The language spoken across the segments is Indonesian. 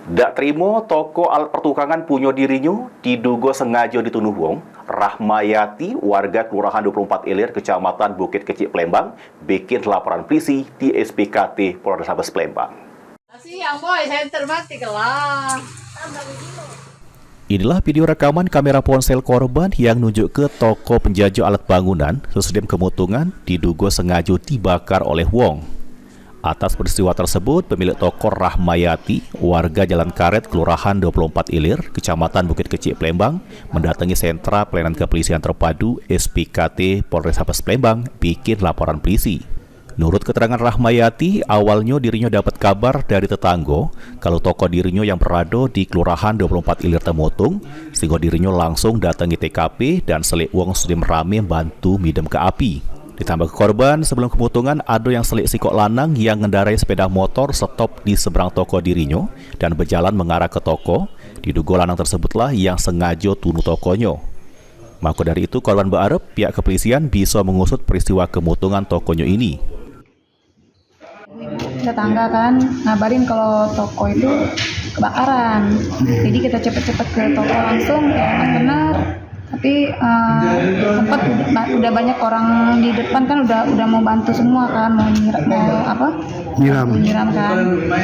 Dak terima toko alat pertukangan punya dirinya diduga sengaja ditunuh wong. Rahmayati, warga Kelurahan 24 Ilir, Kecamatan Bukit Kecil, Palembang, bikin laporan polisi di SPKT Polrestabes Palembang. Siang boy, saya terbati kelah. Inilah video rekaman kamera ponsel korban yang nunjuk ke toko penjajah alat bangunan Sesdem Kemutungan diduga sengaja dibakar oleh wong. Atas peristiwa tersebut, pemilik toko Rahmayati, warga Jalan Karet, Kelurahan 24 Ilir, Kecamatan Bukit Kecil, Palembang, mendatangi sentra pelayanan kepolisian terpadu SPKT Polrestabes Palembang bikin laporan polisi. Menurut keterangan Rahmayati, awalnya dirinya dapat kabar dari tetangga kalau toko dirinya yang berada di Kelurahan 24 Ilir Temutung, sehingga dirinya langsung datangi TKP dan selik wong sudah merame bantu midem ke api. Ditambah ke korban, sebelum kemutungan ada yang selik sikok lanang yang mengendarai sepeda motor stop di seberang toko dirinya dan berjalan mengarah ke toko. Diduga lanang tersebutlah yang sengaja tunuh tokonya. Maka dari itu korban berharap pihak kepolisian bisa mengusut peristiwa kemutungan tokonya ini. Tetangga kan ngabarin kalau toko itu kebakaran, jadi kita cepet-cepet ke toko langsung, ya benar. Tapi tempat udah banyak orang di depan kan udah mau bantu semua kan, mau nyiram kan.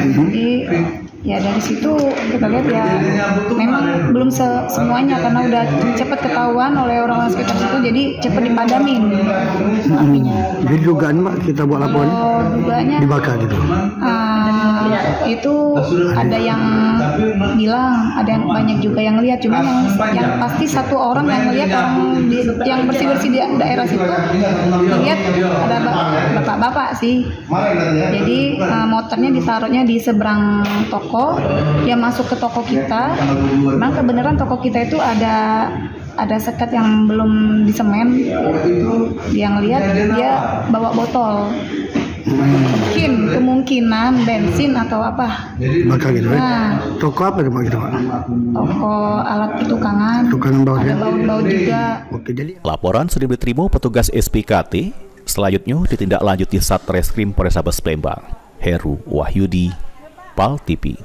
Jadi ya dari situ kita lihat ya memang belum semuanya karena udah cepat ketahuan oleh orang-orang sekitar situ, jadi cepat dipadamin apinya. Jadi dugaan Mbak kita buat laporan dugaannya dibakar gitu. Itu ada yang bilang, ada yang banyak juga yang lihat, cuma yang pasti satu orang yang lihat, yang bersih-bersih di daerah situ lihat ada bapak-bapak sih. Jadi motornya ditaruhnya di seberang toko, dia masuk ke toko kita. Memang kebenaran toko kita itu ada sekat yang belum disemen. Yang lihat dia bawa botol. Kemungkinan bensin atau apa. Bakar gitu. Toko apa Mbak gitu Pak? Toko alat pertukangan. Baut ada ya? baut juga. Oke, jadi Laporan sudah diterima petugas SPKT. Selanjutnya ditindaklanjuti Satreskrim Polrestabes Palembang. Heru Wahyudi, PAL TV.